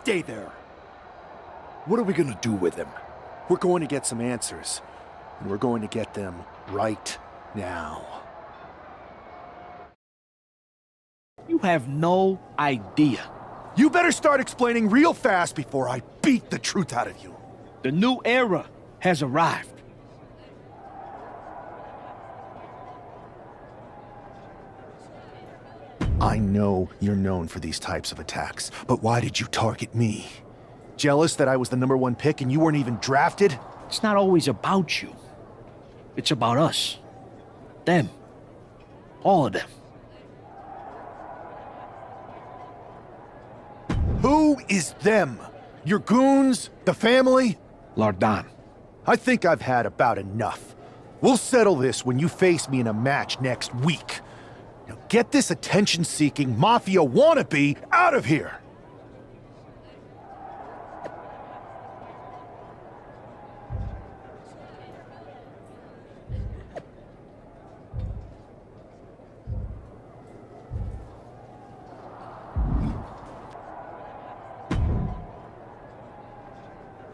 stay there. What are we gonna do with him? We're going to get some answers, and we're going to get them right now. You have no idea. You better start explaining real fast before I beat the truth out of you. The new era has arrived. I know you're known for these types of attacks, but why did you target me? Jealous that I was the #1 pick and you weren't even drafted? It's not always about you. It's about us. Them. All of them. Who is them? Your goons? The family? Lardan. I think I've had about enough. We'll settle this when you face me in a match next week. Now get this attention-seeking mafia wannabe out of here!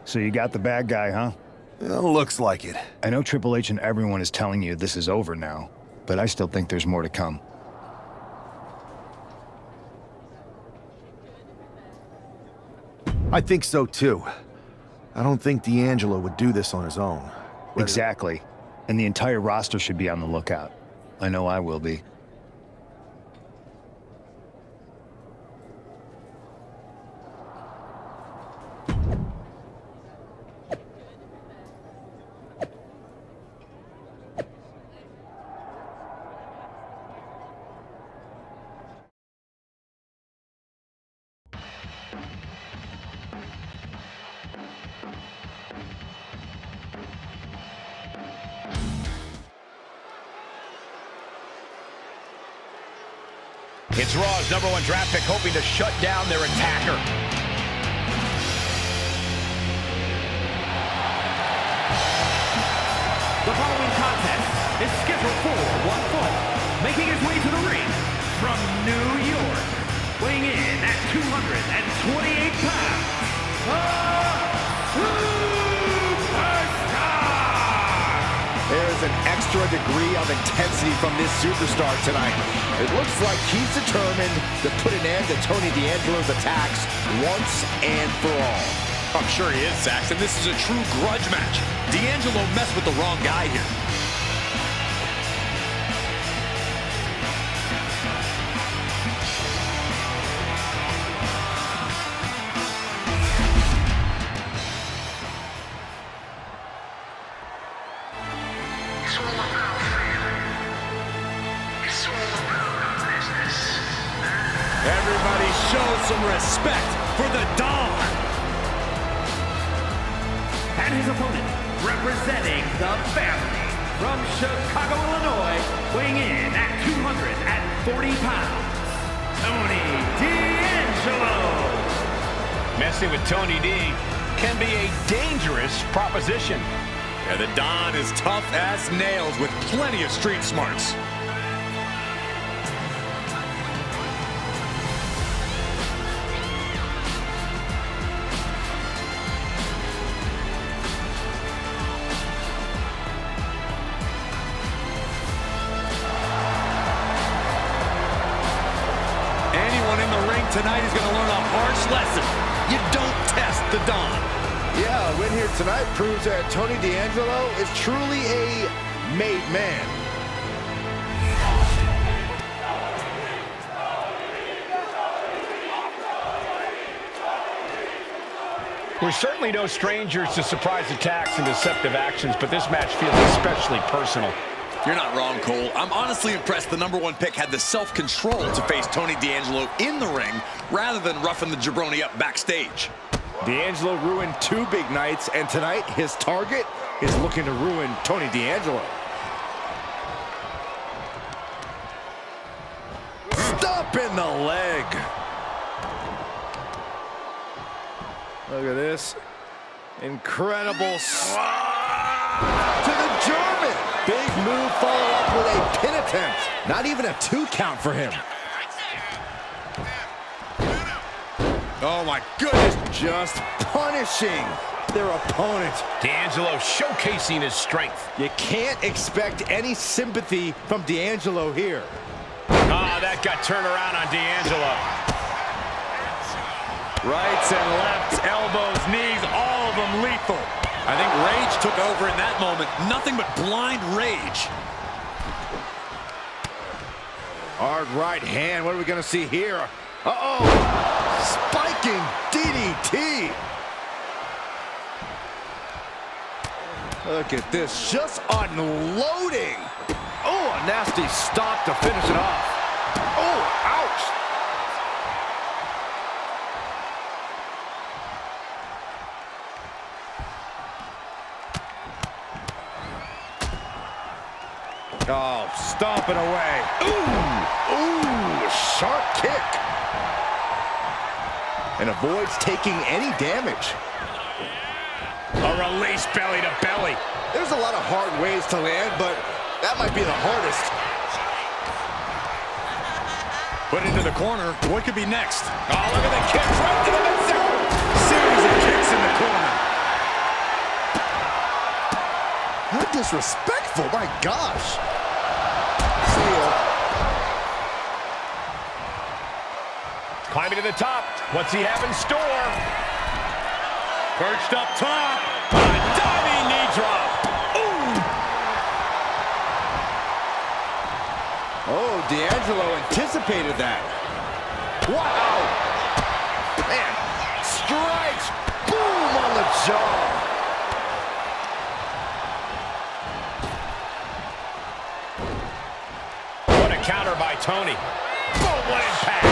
So you got the bad guy, huh? Looks like it. I know Triple H and everyone is telling you this is over now, but I still think there's more to come. I think so too. I don't think D'Angelo would do this on his own. Exactly. And the entire roster should be on the lookout. I know I will be. It's Raw's #1 draft pick hoping to shut down their attacker. The following contest is scheduled for one fall, making his way to the ring from New York, weighing in at 228 pounds, There's an extra degree of intensity from this superstar tonight. It looks like he's determined to put an end to Tony D'Angelo's attacks once and for all. I'm sure he is, Saxon. This is a true grudge match. D'Angelo messed with the wrong guy here. Everybody show some respect for the Don. and his opponent, representing the family, from Chicago, Illinois, weighing in at 240 pounds, Tony D'Angelo. Messing with Tony D can be a dangerous proposition. Yeah, the Don is tough as nails with plenty of street smarts. Anyone in the ring tonight is going to learn a harsh lesson. You don't test the Don. Yeah, a win here tonight proves that Tony D'Angelo is truly a made man. We're certainly no strangers to surprise attacks and deceptive actions, but this match feels especially personal. You're not wrong, Cole. I'm honestly impressed the #1 pick had the self-control to face Tony D'Angelo in the ring rather than roughing the jabroni up backstage. D'Angelo ruined 2 big nights, and tonight his target is looking to ruin Tony D'Angelo. Stop in the leg. Look at this. Incredible to the German. Big move followed up with a pin attempt. Not even a 2 count for him. Oh my goodness, just punishing their opponent. D'Angelo showcasing his strength. You can't expect any sympathy from D'Angelo here. Oh, that got turned around on D'Angelo. Rights and lefts, elbows, knees, all of them lethal. I think rage took over in that moment. Nothing but blind rage. Hard right hand. What are we going to see here? Uh-oh. Spiking DDT. Look at this. Just unloading. Oh, a nasty stop to finish it off. Oh, ouch. Oh, stomping away. Ooh, sharp kick. And avoids taking any damage. A release belly to belly. There's a lot of hard ways to land, but that might be the hardest. Put into the corner. What could be next? Oh, look at the kicks right to the midsection. Series of kicks in the corner. How disrespectful, my gosh. See ya. Climbing to the top. What's he have in store? Perched up top. A diving knee drop. Ooh. Oh, D'Angelo anticipated that. Wow. Man, strikes. Boom on the jaw. What a counter by Tony. Boom, what impact.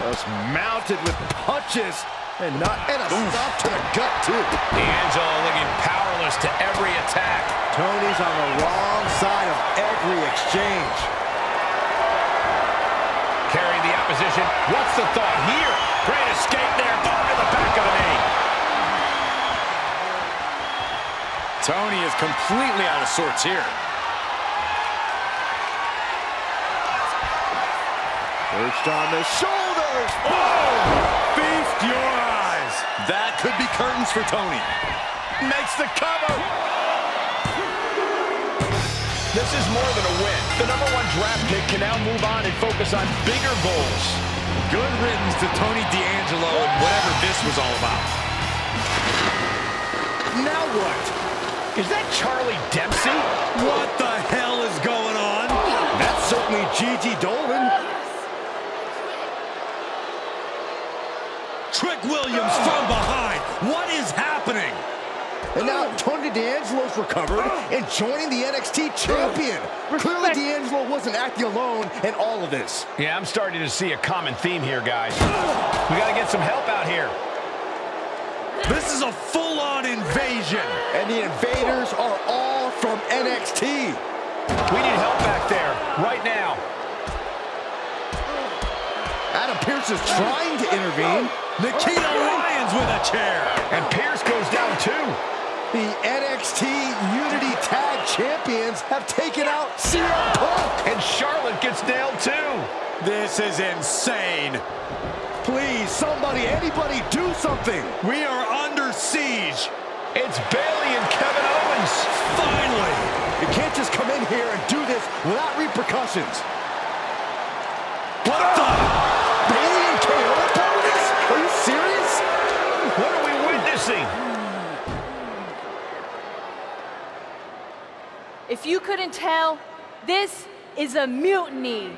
Just mounted with punches and a stop to the gut too. D'Angelo looking powerless to every attack. Tony's on the wrong side of every exchange. Carrying the opposition. What's the thought here? Great escape there. Boom to the back of the knee. Tony is completely out of sorts here. Perched on the shoulders. Oh! Feast your eyes. That could be curtains for Tony. Makes the cover. This is more than a win. The #1 draft pick can now move on and focus on bigger goals. Good riddance to Tony D'Angelo and whatever this was all about. Now what? Is that Charlie Dempsey? What the hell is going on? That's certainly Gigi Dolan. Trick Williams from behind. What is happening? And now Tony D'Angelo's recovered and joining the NXT champion. Clearly D'Angelo wasn't acting alone in all of this. Yeah, I'm starting to see a common theme here, guys. We got to get some help out here. This is a full-on invasion. And the invaders are all from NXT. We need help back there, right now. Adam Pearce is trying to intervene. Nikita Lyons with a chair. And Pierce goes down too. The NXT Unity Tag Champions have taken out CM Punk. And Charlotte gets nailed too. This is insane. Please, somebody, anybody, do something. We are under siege. It's Bayley and Kevin Owens. Finally. You can't just come in here and do this without repercussions. What the? Bayley and KO opponents? Are you serious? What are we witnessing? If you couldn't tell, this is a mutiny.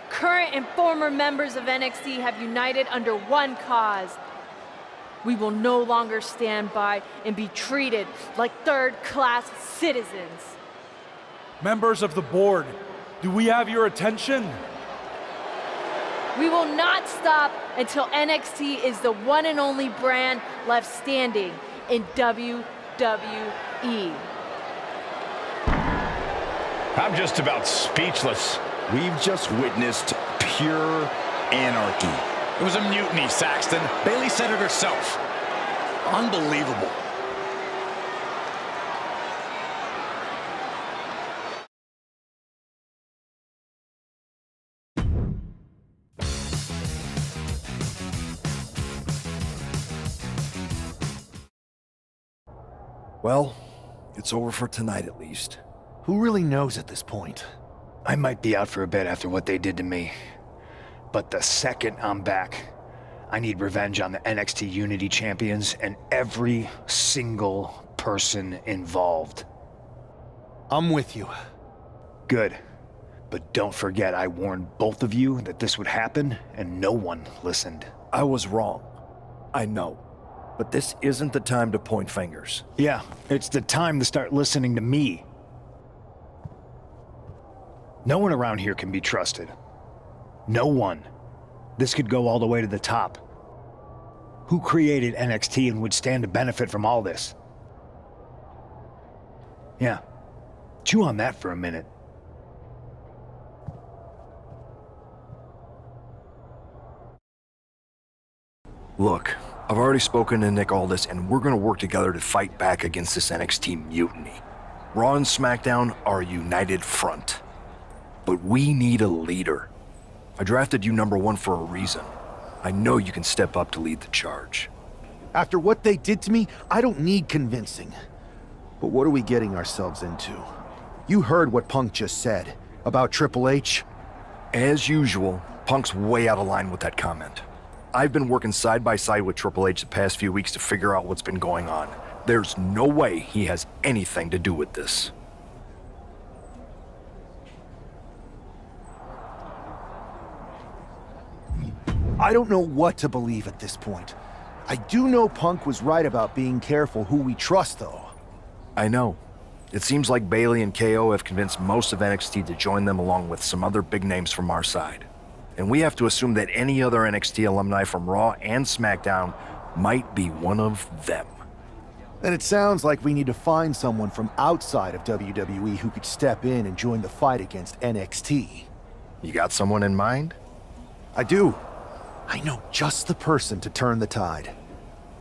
Current and former members of NXT have united under one cause. We will no longer stand by and be treated like third-class citizens. Members of the board, do we have your attention? We will not stop until NXT is the one and only brand left standing in WWE. I'm just about speechless. We've just witnessed pure anarchy. It was a mutiny, Saxton. Bayley said it herself. Unbelievable. Well, it's over for tonight at least. Who really knows at this point? I might be out for a bit after what they did to me. But the second I'm back, I need revenge on the NXT Unity Champions and every single person involved. I'm with you. Good. But don't forget I warned both of you that this would happen, and no one listened. I was wrong. I know. But this isn't the time to point fingers. Yeah, it's the time to start listening to me. No one around here can be trusted. No one. This could go all the way to the top. Who created NXT and would stand to benefit from all this? Yeah. Chew on that for a minute. Look, I've already spoken to Nick Aldis, and we're gonna work together to fight back against this NXT mutiny. Raw and SmackDown are a united front. But we need a leader. I drafted you #1 for a reason. I know you can step up to lead the charge. After what they did to me, I don't need convincing. But what are we getting ourselves into? You heard what Punk just said about Triple H. As usual, Punk's way out of line with that comment. I've been working side by side with Triple H the past few weeks to figure out what's been going on. There's no way he has anything to do with this. I don't know what to believe at this point. I do know Punk was right about being careful who we trust, though. I know. It seems like Bayley and KO have convinced most of NXT to join them along with some other big names from our side. And we have to assume that any other NXT alumni from Raw and SmackDown might be one of them. Then it sounds like we need to find someone from outside of WWE who could step in and join the fight against NXT. You got someone in mind? I do. I know just the person to turn the tide.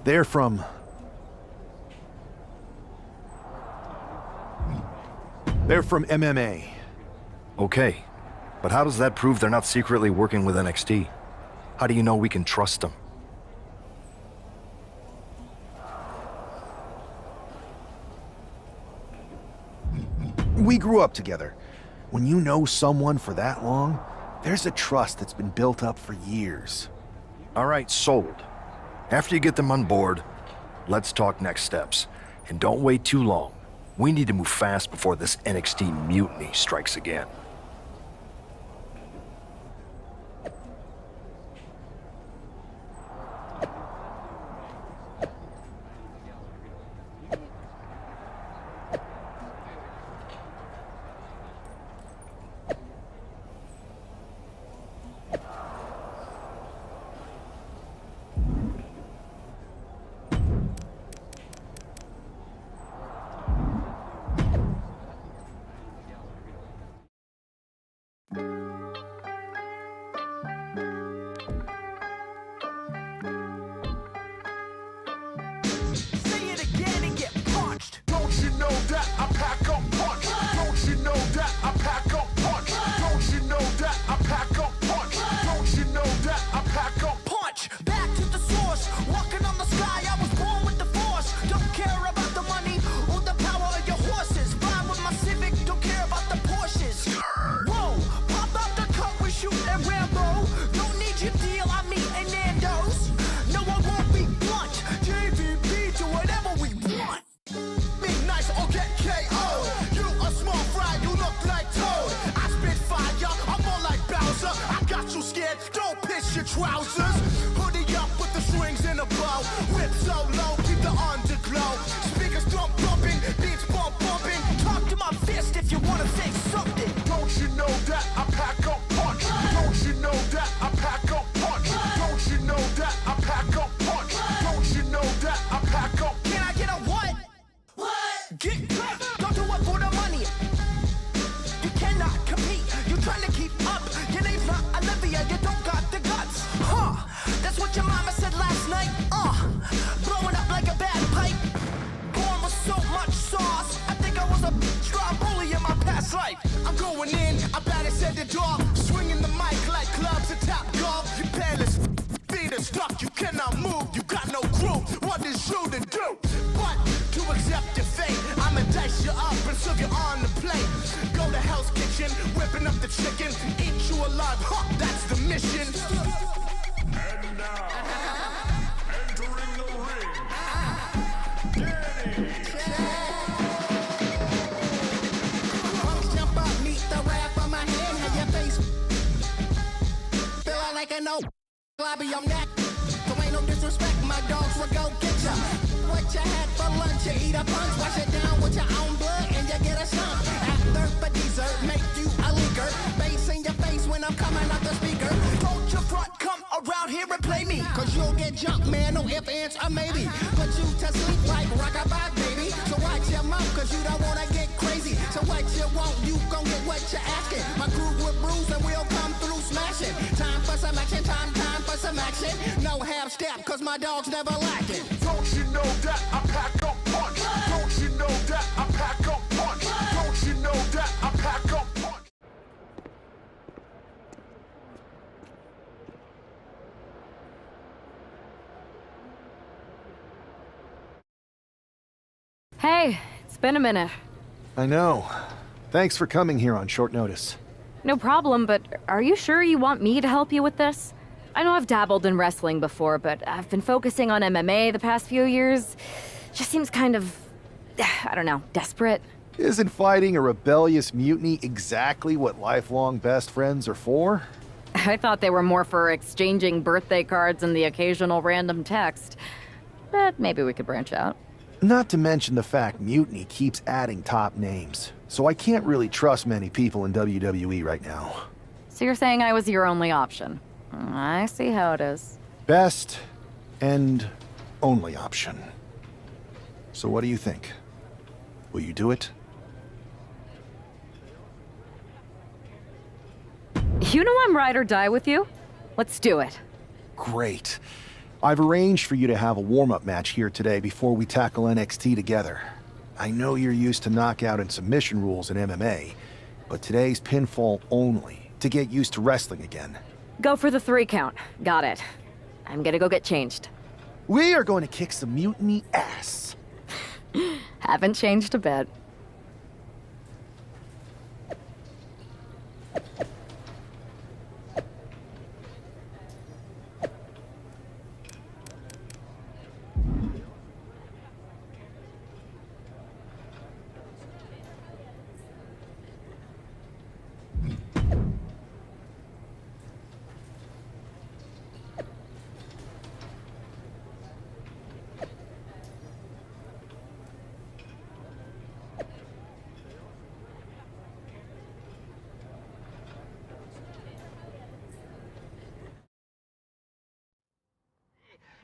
They're from MMA. Okay, but how does that prove they're not secretly working with NXT? How do you know we can trust them? We grew up together. When you know someone for that long, there's a trust that's been built up for years. All right, sold. After you get them on board, let's talk next steps. And don't wait too long. We need to move fast before this NXT mutiny strikes again. Trousers, hoodie up with the strings in a bow. Whip so low, keep the underglow. Speakers drum bumping, beats bump bumping. Talk to my fist if you wanna say something. Don't you know that I pack up punch? Don't you know that I pack up punch? Don't you know that I pack up punch? Don't you know that I pack up? Can I get a what? What? Get cut. Don't do it for the money. You cannot compete. You trying to keep up. Your name's not Olivia. You don't got the guts. Huh, that's what your mama said last night. Blowing up like a bad pipe. Born with so much sauce. I think I was a strong bully in my past life. I'm going in, I bet it said the door. Swinging the mic like clubs at Top Golf. You palace, feet are stuck. You cannot move, you got no crew. What is you to do? But to accept your fate. survive, huh, that's the mission. And now, entering the ring, Danny. Punks jump up, meet the rap on my hand, have your face feeling like an old lobby on that. So ain't no disrespect, my dogs will go get ya. What you had for lunch, you eat a punch, wash it down with your own blood, and you get a slump. After for dessert, make you a leaker. Bass in your face when I'm coming out the speaker. Don't your front, come around here and play me, cause you'll get jumped, man, no ifs, ands, or maybe. Put you to sleep like rockabye, baby. So watch your mouth, cause you don't wanna get crazy. So what you want, you gon' get what you're asking. My crew will bruise and we'll come through smashing. Time for some action, time for some action. No half step, cause my dog's never lacking. Don't you know that I pack a punch? Don't you know that I pack a punch? Don't you know that I pack a punch? Hey, it's been a minute. I know. Thanks for coming here on short notice. No problem, but are you sure you want me to help you with this? I know I've dabbled in wrestling before, but I've been focusing on MMA the past few years. Just seems kind of, I don't know, desperate. Isn't fighting a rebellious mutiny exactly what lifelong best friends are for? I thought they were more for exchanging birthday cards and the occasional random text. But maybe we could branch out. Not to mention the fact Mutiny keeps adding top names, so I can't really trust many people in WWE right now. So you're saying I was your only option? I see how it is. Best and only option. So what do you think? Will you do it? You know I'm ride or die with you. Let's do it. Great. I've arranged for you to have a warm-up match here today before we tackle NXT together. I know you're used to knockout and submission rules in MMA, but today's pinfall only, to get used to wrestling again. Go for the 3 count. Got it. I'm gonna go get changed. We are going to kick some Mutiny ass. Haven't changed a bit.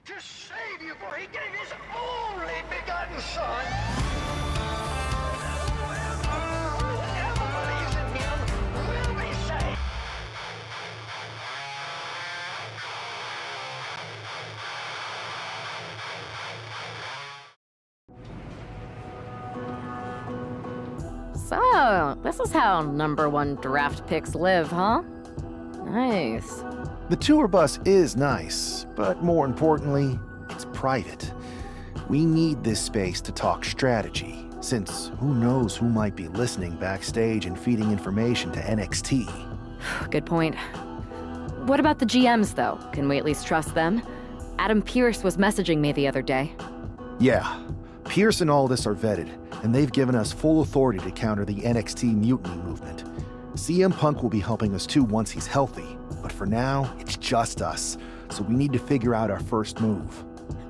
To save you, for he gave his only begotten son. Whoever believes in him will be saved. So, this is how #1 draft picks live, huh? Nice. The tour bus is nice, but more importantly, it's private. We need this space to talk strategy, since who knows who might be listening backstage and feeding information to NXT. Good point. What about the GMs, though? Can we at least trust them? Adam Pearce was messaging me the other day. Yeah, Pierce and Aldis are vetted, and they've given us full authority to counter the NXT mutiny movement. CM Punk will be helping us too once he's healthy, but for now, it's just us, so we need to figure out our first move.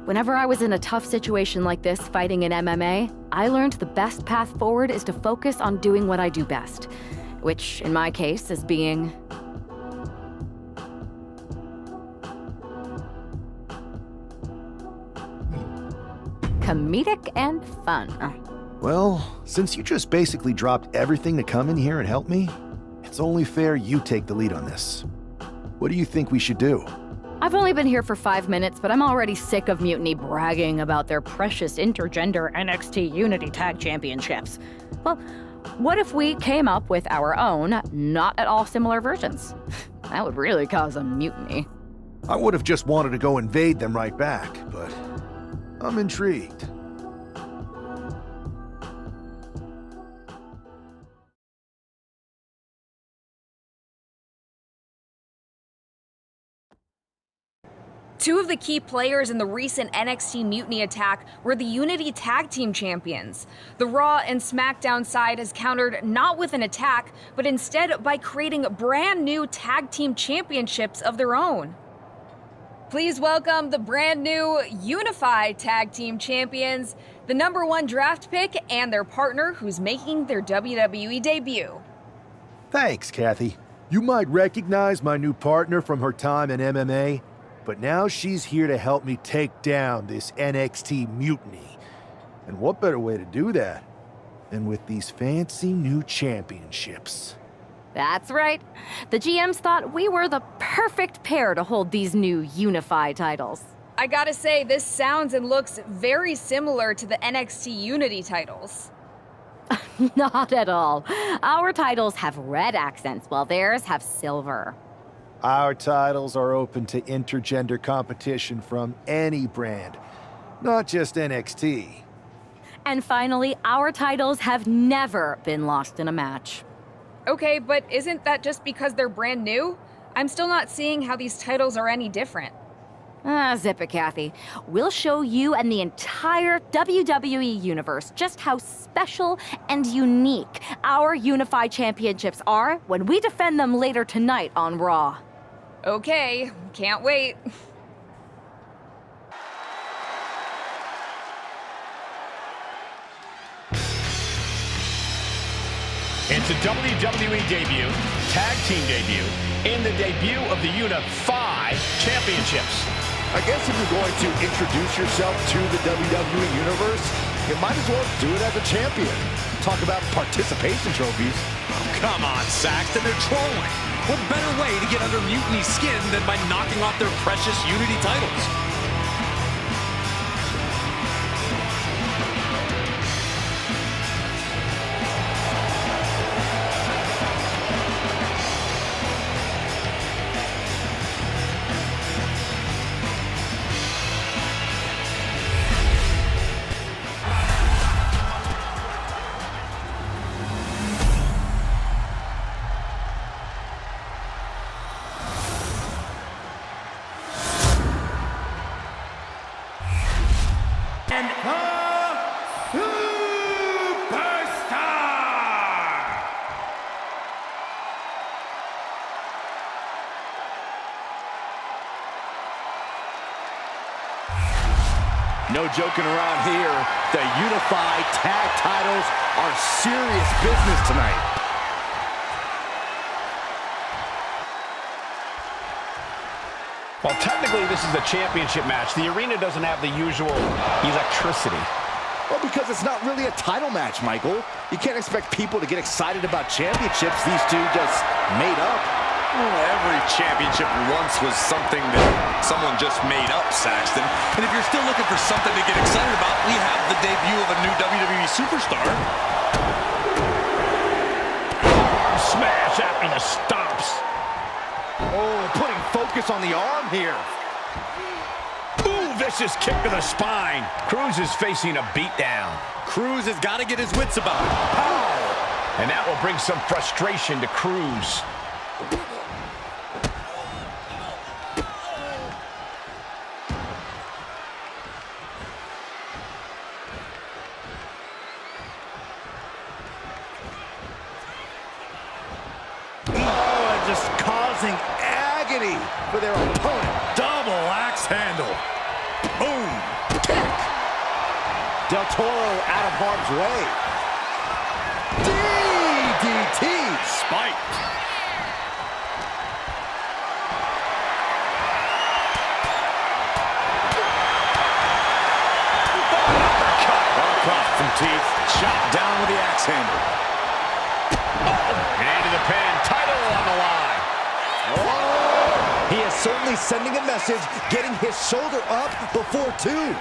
Whenever I was in a tough situation like this fighting in MMA, I learned the best path forward is to focus on doing what I do best, which in my case is being comedic and fun. Well, since you just basically dropped everything to come in here and help me, it's only fair you take the lead on this. What do you think we should do? I've only been here for 5 minutes, but I'm already sick of Mutiny bragging about their precious intergender NXT Unity Tag Championships. Well, what if we came up with our own, not at all similar versions? That would really cause a mutiny. I would have just wanted to go invade them right back, but I'm intrigued. Two of the key players in the recent NXT Mutiny attack were the Unity Tag Team Champions. The Raw and SmackDown side has countered not with an attack, but instead by creating brand new Tag Team Championships of their own. Please welcome the brand new Unified Tag Team Champions, the #1 draft pick, and their partner who's making their WWE debut. Thanks, Kathy. You might recognize my new partner from her time in MMA, but now she's here to help me take down this NXT mutiny. And what better way to do that than with these fancy new championships? That's right. The GMs thought we were the perfect pair to hold these new Unified titles. I gotta say, this sounds and looks very similar to the NXT Unity titles. Not at all. Our titles have red accents, while theirs have silver. Our titles are open to intergender competition from any brand, not just NXT. And finally, our titles have never been lost in a match. Okay, but isn't that just because they're brand new? I'm still not seeing how these titles are any different. Zip it, Kathy. We'll show you and the entire WWE universe just how special and unique our Unified Championships are when we defend them later tonight on Raw. Okay, can't wait. It's a WWE debut, tag team debut, and the debut of the Unified Championships. I guess if you're going to introduce yourself to the WWE Universe, you might as well do it as a champion. Talk about participation trophies. Oh, come on, Saxton, they're trolling. What better way to get under Mutiny's skin than by knocking off their precious Unity titles? No joking around here. The Unified Tag titles are serious business tonight. Well, technically, this is a championship match. The arena doesn't have the usual electricity. Well, because it's not really a title match, Michael. You can't expect people to get excited about championships these two just made up. Well, every championship once was something that someone just made up, Saxton. And if you're still looking for something to get excited about, we have the debut of a new WWE superstar. Arm smash after the stomps. Oh, putting focus on the arm here. Ooh, vicious kick to the spine. Cruz is facing a beatdown. Cruz has got to get his wits about it. Pow! And that will bring some frustration to Cruz. Agony for their opponent. Double axe handle. Boom. Kick. Del Toro out of harm's way. DDT. Spiked. Across some teeth. Chopped down with the axe handle. And into the pin. Title on the line. Oh! He is certainly sending a message, getting his shoulder up before two.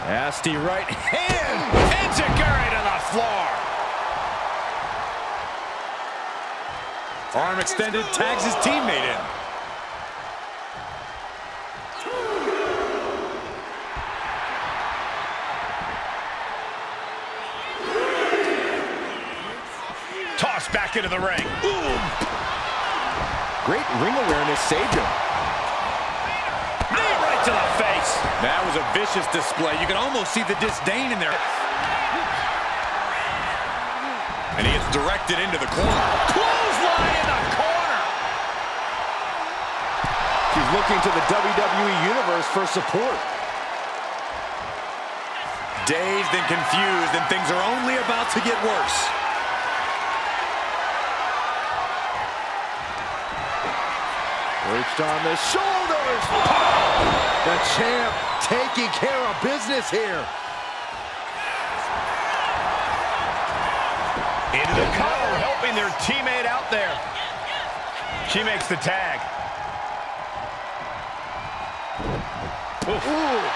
Nasty right hand. Enziguri to the floor. Arm extended, tags his teammate in. Tossed back into the ring. Boom. Great ring awareness saved him. Knee right to the face. That was a vicious display. You can almost see the disdain in there. And he gets directed into the corner. Clothesline in the corner. He's looking to the WWE Universe for support. Dazed and confused, and things are only about to get worse. Perched on the shoulders. The champ taking care of business here. Into the cover, helping their teammate out there. She makes the tag. Oof. Ooh.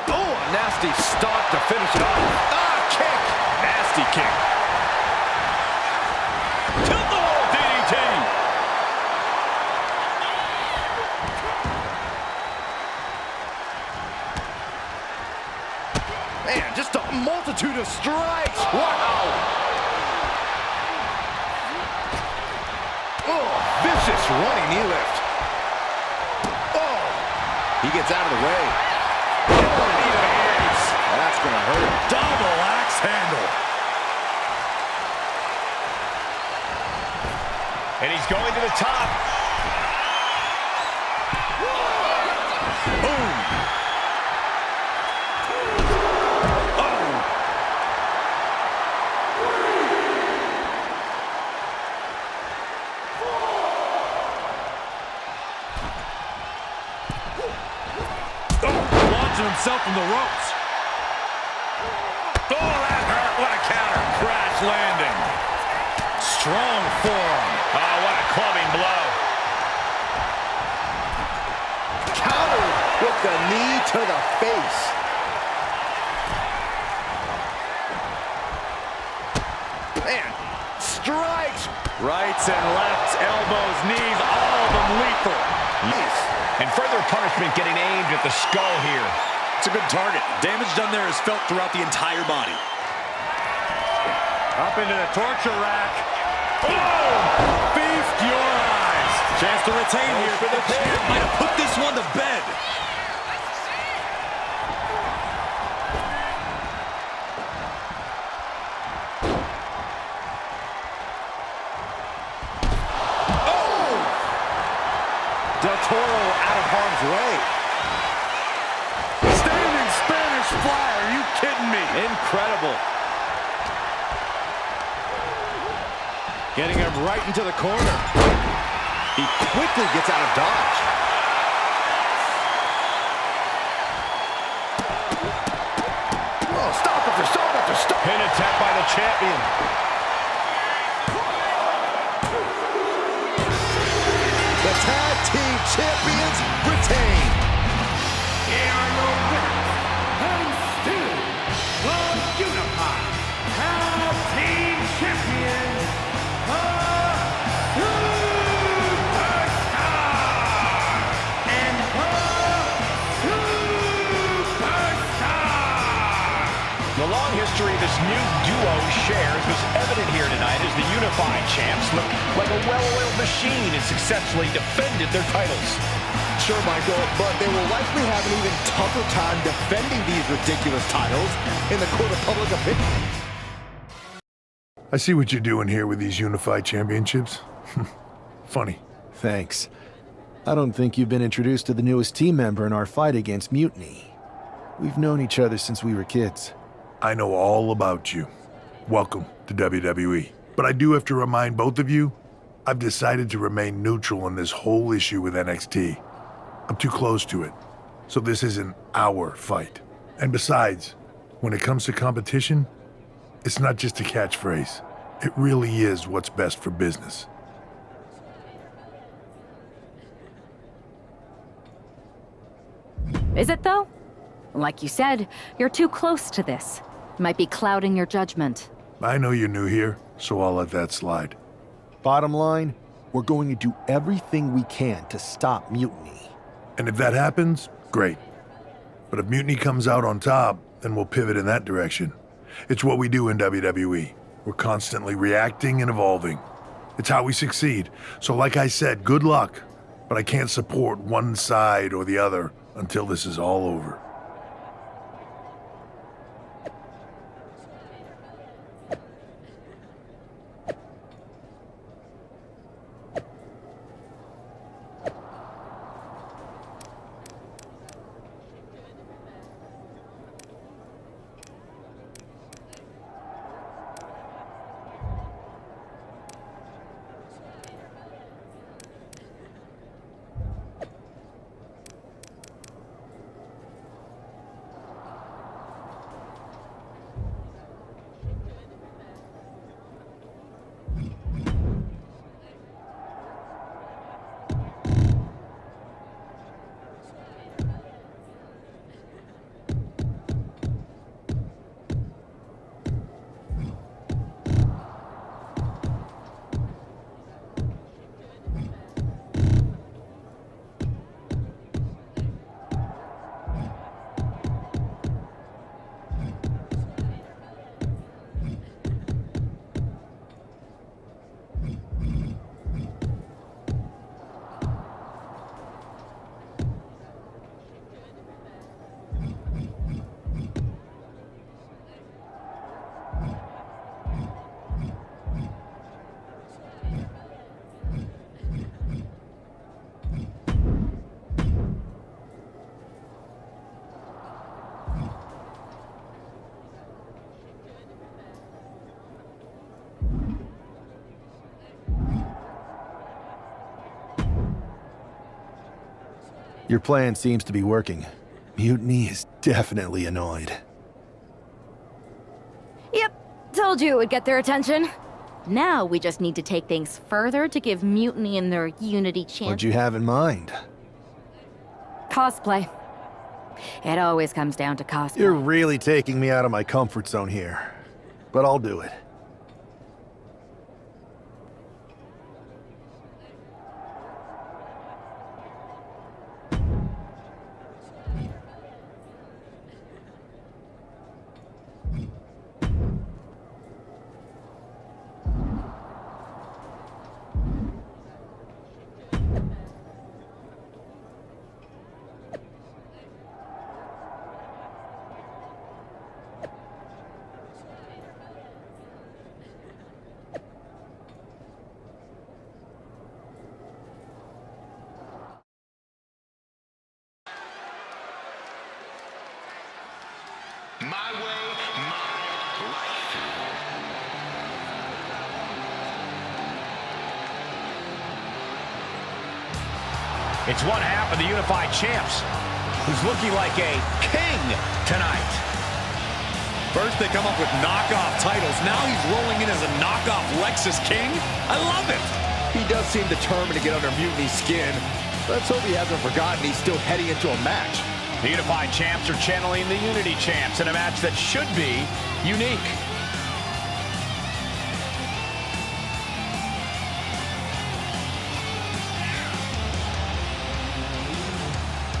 Oh, a nasty stomp to finish it off. Ah, kick. Nasty kick. Tilt-the-wall DDT. Man, just a multitude of strikes. Wow. Oh, vicious running knee lift. Oh, he gets out of the way. That's gonna hurt. Double axe handle. And he's going to the top. Boom. Launching himself from the ropes. Oh, that hurt. What a counter. Crash landing. Strong forearm. Oh, what a clubbing blow. Countered with the knee to the face. Man, strikes. Rights and lefts, elbows, knees, all of them lethal. Yes. And further punishment getting aimed at the skull here. It's a good target. Damage done there is felt throughout the entire body. Up into the torture rack. Oh! Feast your eyes. Chance to retain here for the champ. Might have put this one to bed. Del Toro out of harm's way. Standing Spanish fly. Are you kidding me? Incredible. Getting him right into the corner. He quickly gets out of dodge. Oh, stop after stop after stop. Pin attempt by the champion. The tag team champions retain. Here are your winners, and still the unified tag team champions, the Superstar and the Superstar. The long history this new duo shares was evident here tonight as the unified champs look like a well-oiled machine and successfully defended their titles. Sure, Michael, but they will likely have an even tougher time defending these ridiculous titles in the court of public opinion. I see what you're doing here with these unified championships. Funny. Thanks. I don't think you've been introduced to the newest team member in our fight against Mutiny. We've known each other since we were kids. I know all about you. Welcome to WWE. But I do have to remind both of you, I've decided to remain neutral in this whole issue with NXT. I'm too close to it. So this isn't our fight. And besides, when it comes to competition, it's not just a catchphrase. It really is what's best for business. Is it, though? Like you said, you're too close to this. Might be clouding your judgment. I know you're new here, so I'll let that slide. Bottom line, we're going to do everything we can to stop Mutiny. And if that happens, great. But if Mutiny comes out on top, then we'll pivot in that direction. It's what we do in WWE. We're constantly reacting and evolving. It's how we succeed. So like I said, good luck. But I can't support one side or the other until this is all over. Your plan seems to be working. Mutiny is definitely annoyed. Yep, told you it would get their attention. Now we just need to take things further to give Mutiny and their Unity chance. What'd you have in mind? Cosplay. It always comes down to cosplay. You're really taking me out of my comfort zone here. But I'll do it. My way, my life. It's one half of the Unified Champs, who's looking like a king tonight. First they come up with knockoff titles. Now he's rolling in as a knockoff Lexus King. I love it. He does seem determined to get under Mutiny's skin. Let's hope he hasn't forgotten he's still heading into a match. The Unified Champs are channeling the Unity Champs in a match that should be unique.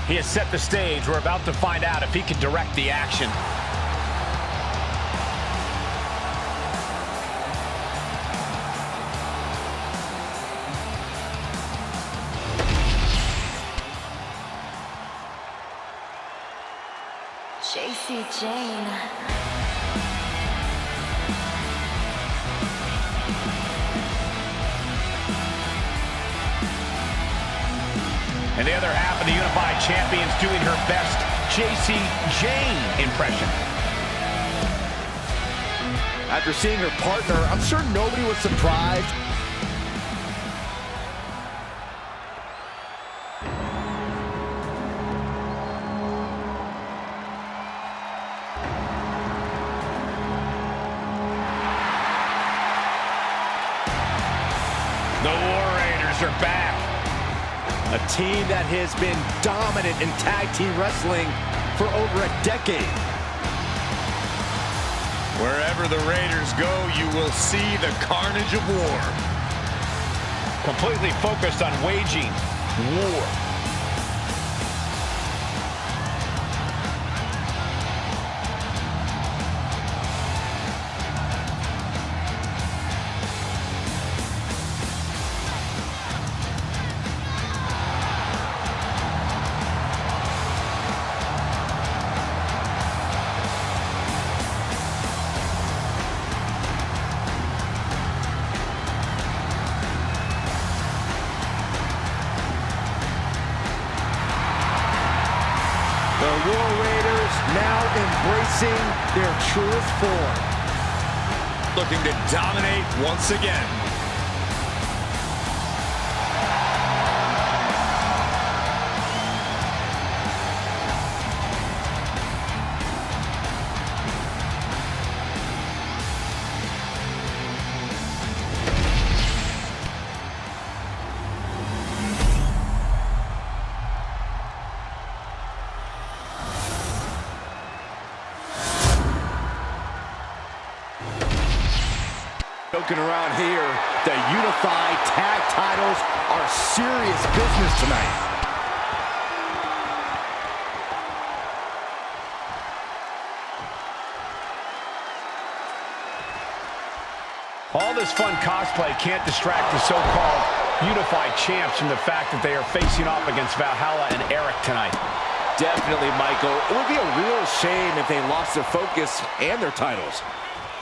He has set the stage. We're about to find out if he can direct the action. JC Jane. And the other half of the Unified Champions doing her best JC Jane impression. After seeing her partner, I'm sure nobody was surprised. The War Raiders are back. A team that has been dominant in tag team wrestling for over a decade. Wherever the Raiders go, you will see the carnage of war. Completely focused on waging war. Raiders now embracing their truest form. Looking to dominate once again. Joking around here, the unified tag titles are serious business tonight. All this fun cosplay can't distract the so-called unified champs from the fact that they are facing off against Valhalla and Eric tonight. Definitely, Michael. It would be a real shame if they lost their focus and their titles.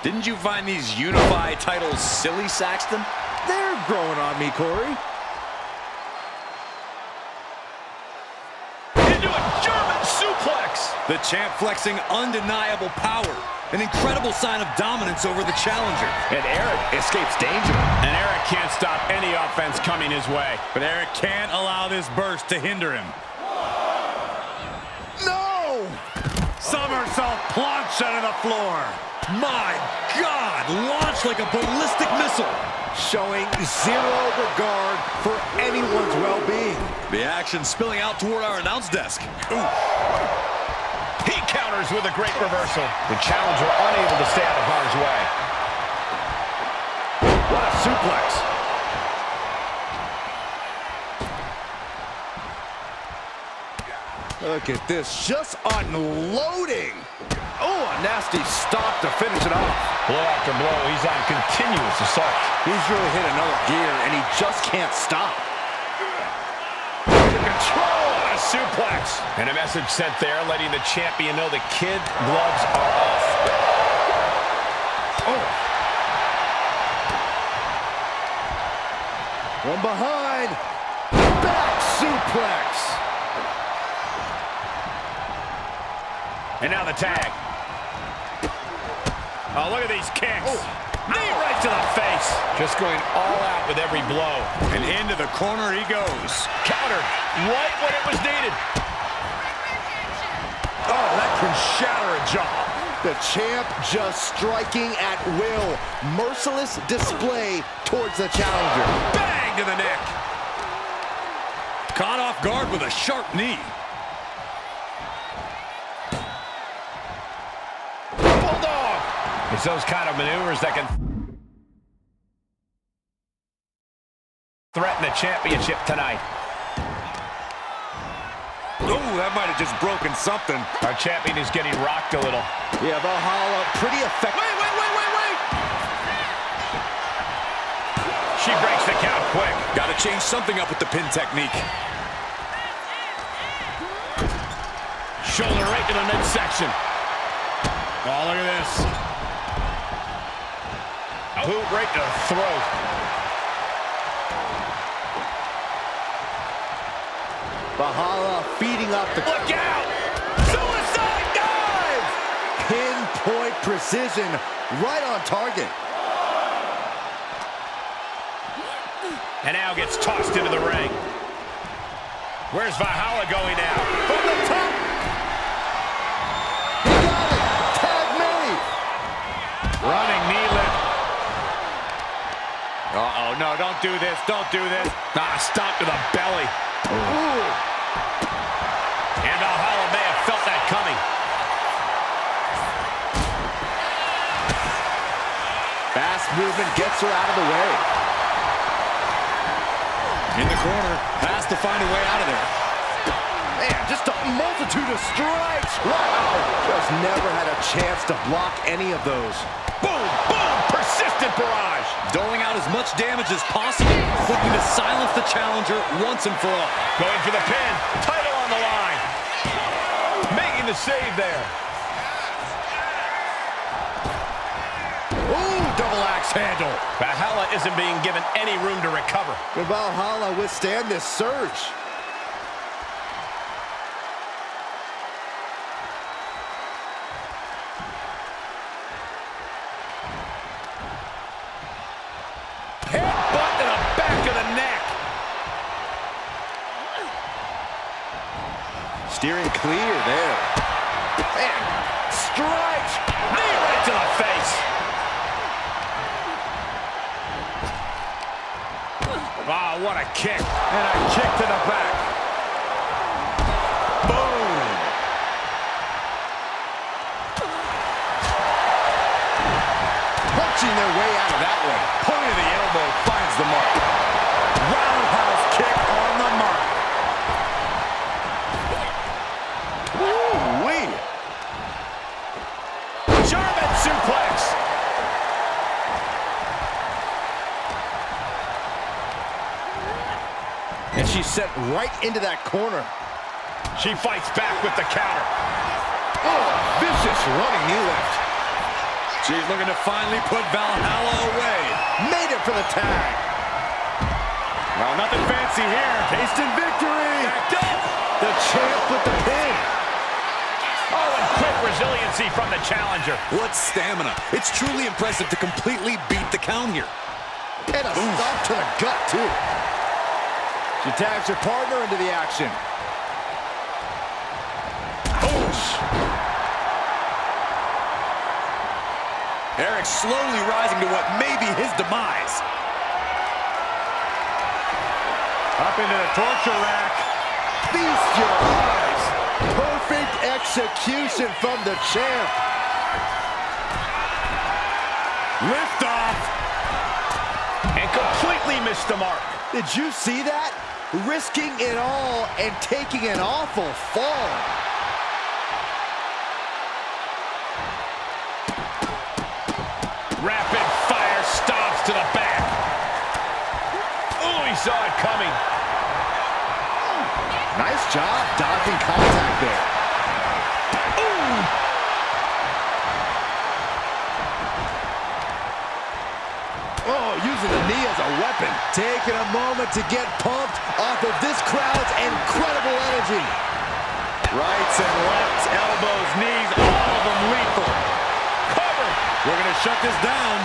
Didn't you find these unified titles silly, Saxton? They're growing on me, Corey. Into a German suplex! The champ flexing undeniable power. An incredible sign of dominance over the challenger. And Eric escapes danger. And Eric can't stop any offense coming his way. But Eric can't allow this burst to hinder him. No! Somersault plunge onto the floor. My God, launched like a ballistic missile. Showing zero regard for anyone's well-being. The action spilling out toward our announce desk. Ooh. He counters with a great reversal. The challenger unable to stay out of harm's way. What a suplex. Look at this, just unloading. Oh, a nasty stop to finish it off. Blow after blow, he's on continuous assault. He's really hit another gear, and he just can't stop. Control on a suplex. And a message sent there letting the champion know the kid gloves are off. Oh. One behind. Back suplex. And now the tag. Oh, look at these kicks. Oh. Knee right to the face. Just going all out with every blow. And into the corner he goes. Countered right when it was needed. Oh, that can shatter a jaw. The champ just striking at will. Merciless display towards the challenger. Bang to the neck. Caught off guard with a sharp knee. It's those kind of maneuvers that can threaten the championship tonight. Oh, that might have just broken something. Our champion is getting rocked a little. Yeah, Valhalla, pretty effective. Wait. She breaks the count quick. Got to change something up with the pin technique. Shoulder right to the midsection. Oh, look at this. Boot right to the throat. Valhalla feeding up the... Look out! Suicide dive! Pinpoint precision, right on target. And now gets tossed into the ring. Where's Valhalla going now? From the top! He got it! Tag made! Running knee lift. Uh-oh, no, don't do this, don't do this. Ah, stop to the belly. Ooh. And Valhalla may have felt that coming. Fast movement gets her out of the way. In the corner, has to find a way out of there. Man, just a multitude of strikes. Wow. Just never had a chance to block any of those. Boom, boom, persistent barrage. Doling out as much damage as possible, looking to silence the challenger once and for all. Going for the pin, title on the line. Making the save there. Ooh, double axe handle. Valhalla isn't being given any room to recover. Will Valhalla withstand this surge? Steering clear there. And strikes. Knee right to the face. Wow, what a kick. And a kick to the back. Boom. Punching their way out of that one. Point of the elbow finds the mark. Roundhouse kick on the mark. Woo-wee. German suplex. And she's set right into that corner. She fights back with the counter. Oh, vicious running knee lift. She's looking to finally put Valhalla away. Made it for the tag. Well, nothing fancy here. Tasting victory. Backed up. The champ with the pin. Oh, and quick resiliency from the challenger. What stamina. It's truly impressive to completely beat the count here. And a stop to the gut, too. She tags her partner into the action. Eric slowly rising to what may be his demise. Up into the torture rack. Feast your eyes. Perfect execution from the champ. Lift off. And completely missed the mark. Did you see that? Risking it all and taking an awful fall. Rapid fire stops to the back. Oh, he saw it coming. Nice job dodging contact there. Ooh. Oh, using the knee as a weapon. Taking a moment to get pumped off of this crowd's incredible energy. Rights and lefts, elbows, knees, all of them lethal. Covered. We're going to shut this down.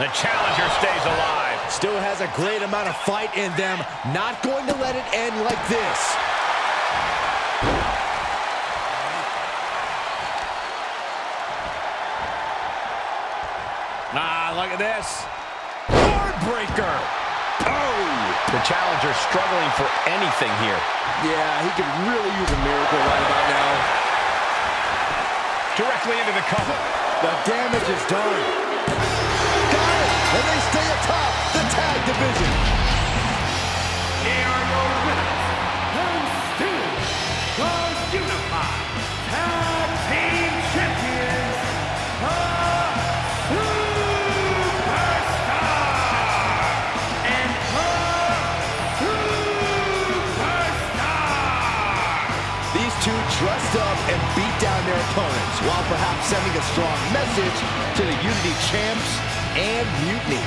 The challenger stays alive. Still has a great amount of fight in them. Not going to let it end like this. Ah, look at this. Heartbreaker. Oh! The challenger's struggling for anything here. Yeah, he could really use a miracle right about now. Directly into the cover. The damage is done. Got it! And they stay atop the tag division. Here are your winners, and still the Unified Tag Team Champions, the Superstar and the Superstar. These two dressed up and beat down their opponents, while perhaps sending a strong message to the Unity champs and Mutiny.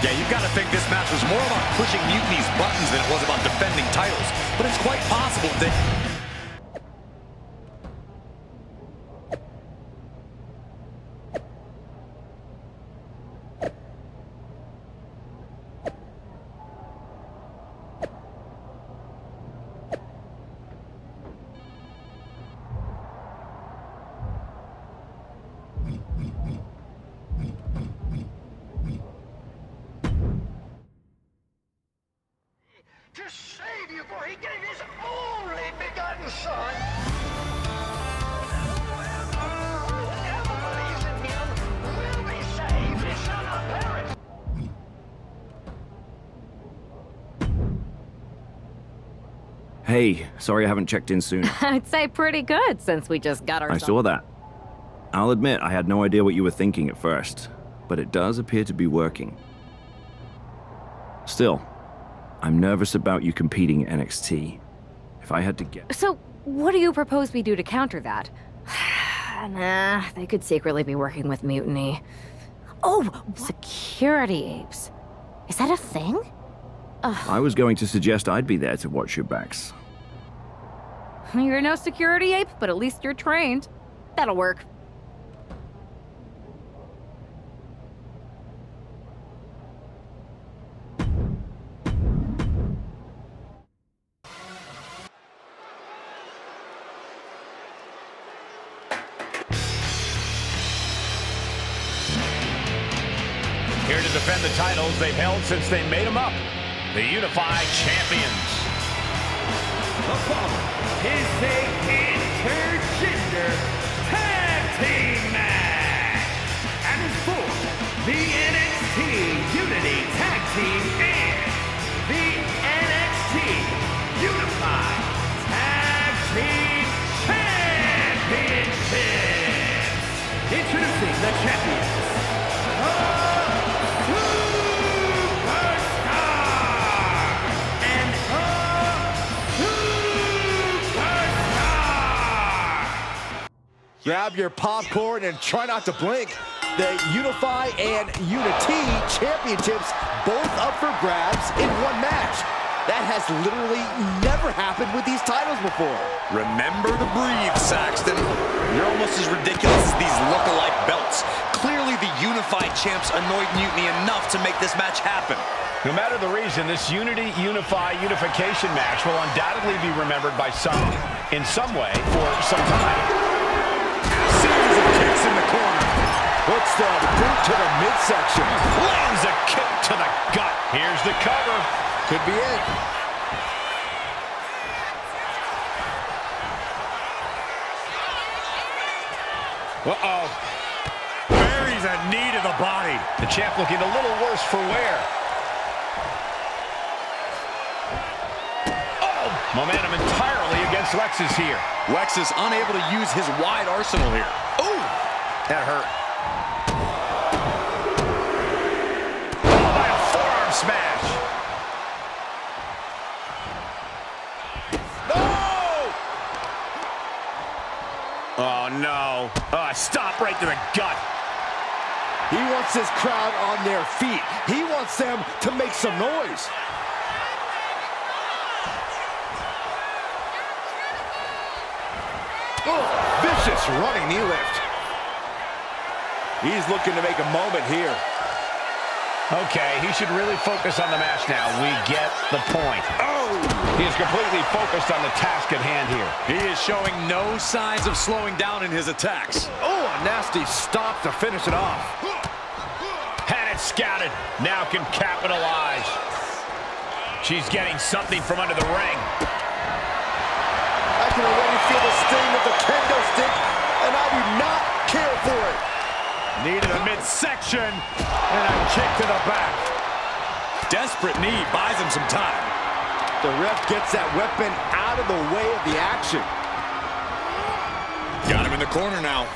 Yeah, you've got to think this match was more about pushing Mutiny's buttons than it was about defending titles. But it's quite possible that... To save you, for he gave his only begotten son. Whoever believes in him will be saved and shall not perish. Hey, sorry I haven't checked in sooner. I'd say pretty good since we just got I ourselves. saw that. I'll admit I had no idea what you were thinking at first, but it does appear to be working. Still, I'm nervous about you competing at NXT. If I had to guess... So, what do you propose we do to counter that? Nah, they could secretly be working with Mutiny. Oh, security apes. Is that a thing? I was going to suggest I'd be there to watch your backs. You're no security ape, but at least you're trained. That'll work. Here to defend the titles they've held since they made them up. The Unified Champions. The following is a intergender tag team match. And is for the NXT Unity Tag Team and the NXT Unified Tag Team Championships. Introducing the champions. Grab your popcorn and try not to blink. The Unify and Unity Championships both up for grabs in one match. That has literally never happened with these titles before. Remember to breathe, Saxton. You're almost as ridiculous as these look-alike belts. Clearly the Unified Champs annoyed Mutiny enough to make this match happen. No matter the reason, this Unification match will undoubtedly be remembered by some, in some way, for some time. Series of kicks in the corner. Puts the boot to the midsection. Lands a kick to the gut. Here's the cover. Could be it. Uh-oh. Buries a knee to the body. The champ looking a little worse for wear. Oh, momentum entirely against Lexus here. Lex is unable to use his wide arsenal here. Ooh, that hurt. Oh, by a forearm smash. No! Oh, no. Stop right to the gut. He wants his crowd on their feet. He wants them to make some noise. Oh, vicious running knee lift. He's looking to make a moment here. Okay, he should really focus on the match now. We get the point. Oh! He is completely focused on the task at hand here. He is showing no signs of slowing down in his attacks. Oh, a nasty stop to finish it off. Had it scouted. Now can capitalize. She's getting something from under the ring. I can already feel the sting of the kendo stick, and I do not care for it. Knee to the midsection, and a kick to the back. Desperate knee buys him some time. The ref gets that weapon out of the way of the action. Got him in the corner now.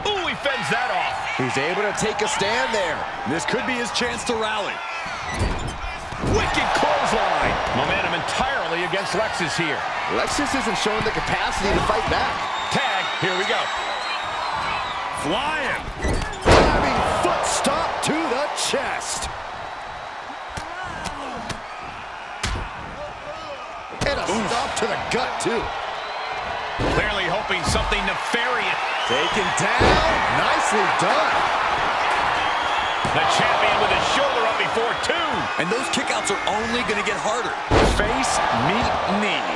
Ooh, he fends that off. He's able to take a stand there. This could be his chance to rally. Wicked clothesline. Momentum entirely against Lexus here. Lexus isn't showing the capacity to fight back. Tag, here we go. Flying. Grabbing foot stop to the chest. And a stop to the gut, too. Clearly hoping something nefarious. Taken down. Nicely done. The champion with his shoulder up before two. And those kickouts are only going to get harder. Face, meet, knee.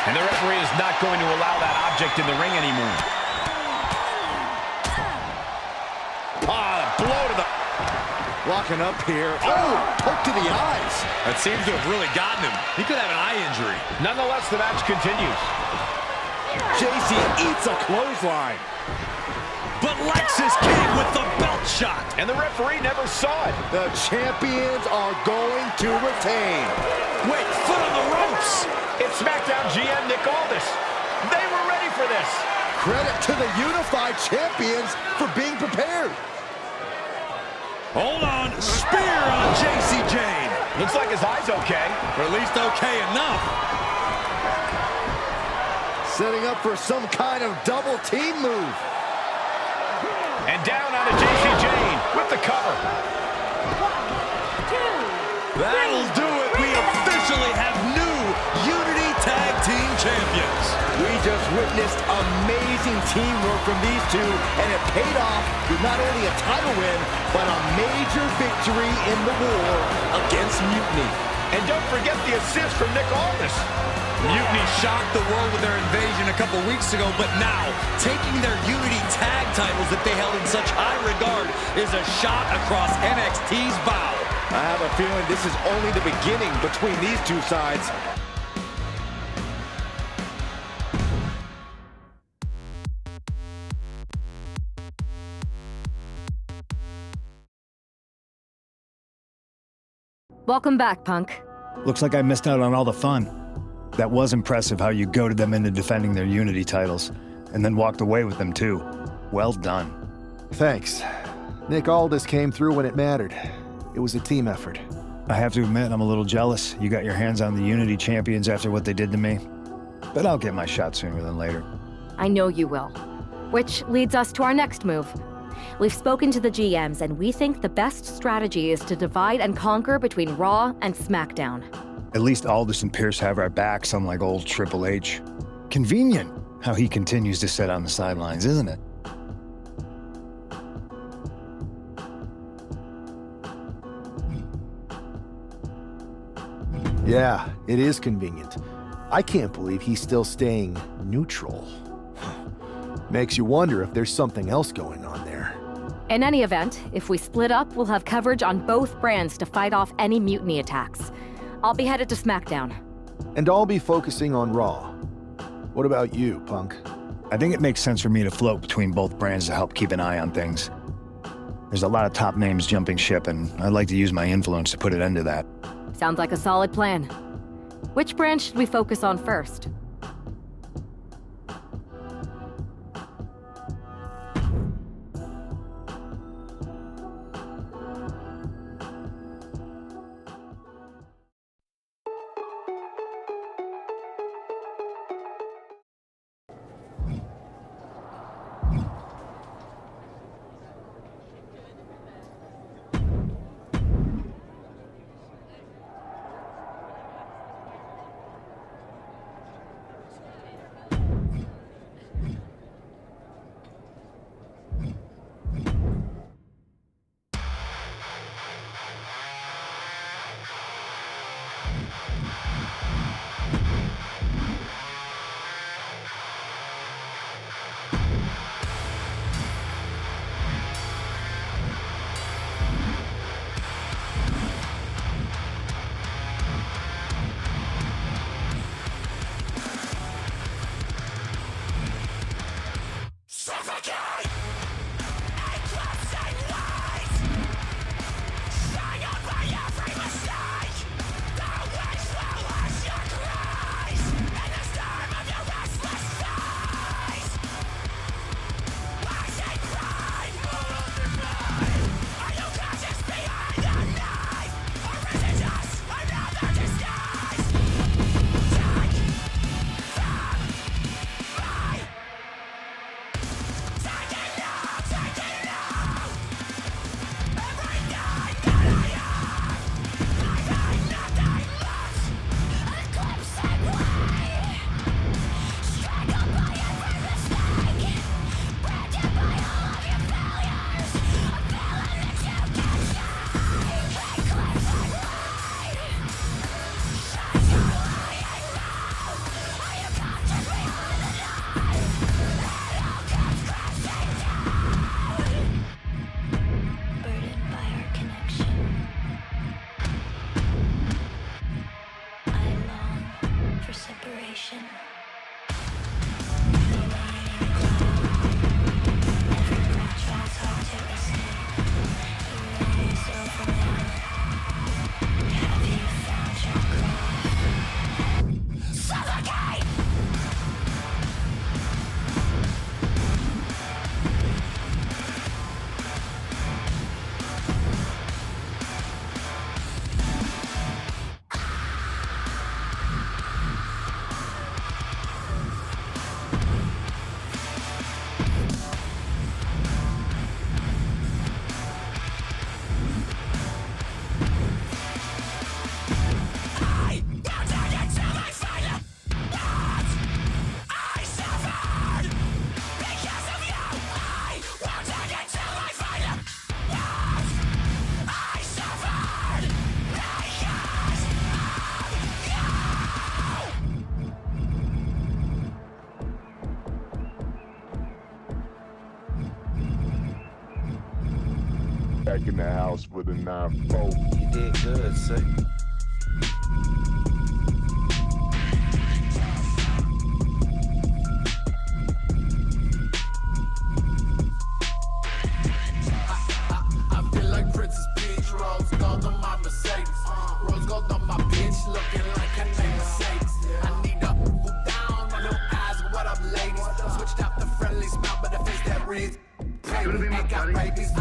And the referee is not going to allow that object in the ring anymore. Blow to the... Locking up here. Oh, poke to the eyes. That seems to have really gotten him. He could have an eye injury. Nonetheless, the match continues. JC eats a clothesline. But Lexus came with the belt shot. And the referee never saw it. The champions are going to retain. Wait, foot on the ropes. It's SmackDown GM Nick Aldis. They were ready for this. Credit to the Unified Champions for being prepared. Hold on. Spear on JC Jane. Looks like his eye's okay. Or at least okay enough. Setting up for some kind of double team move. And down onto JC Jane with the cover. 1, 2, That'll do it. We officially have new Unity Tag Team Champions. We just witnessed amazing teamwork from these two, and it paid off with not only a title win, but a major victory in the war against Mutiny. And don't forget the assist from Nick Aldis. Mutiny shocked the world with their invasion a couple weeks ago, but now, taking their Unity tag titles that they held in such high regard is a shot across NXT's bow. I have a feeling this is only the beginning between these two sides. Welcome back, Punk. Looks like I missed out on all the fun. That was impressive how you goaded them into defending their Unity titles, and then walked away with them too. Well done. Thanks. Nick Aldis came through when it mattered. It was a team effort. I have to admit, I'm a little jealous. You got your hands on the Unity champions after what they did to me. But I'll get my shot sooner than later. I know you will. Which leads us to our next move. We've spoken to the GMs, and we think the best strategy is to divide and conquer between Raw and SmackDown. At least Aldis and Pierce have our backs, unlike old Triple H. Convenient how he continues to sit on the sidelines, isn't it? Yeah, it is convenient. I can't believe he's still staying neutral. Makes you wonder if there's something else going on there. In any event, if we split up, we'll have coverage on both brands to fight off any mutiny attacks. I'll be headed to SmackDown. And I'll be focusing on Raw. What about you, Punk? I think it makes sense for me to float between both brands to help keep an eye on things. There's a lot of top names jumping ship, and I'd like to use my influence to put an end to that. Sounds like a solid plan. Which brand should we focus on first? back in the house with a 9-4. You did good, sick. I feel like Princess Peach, rose gold on my Mercedes. Rose gold on my bitch, looking like her name Mercedes. I need a who down, my little eyes, what up, ladies? Switched out the friendly smile, but the face that reads. Baby, ain't got babies,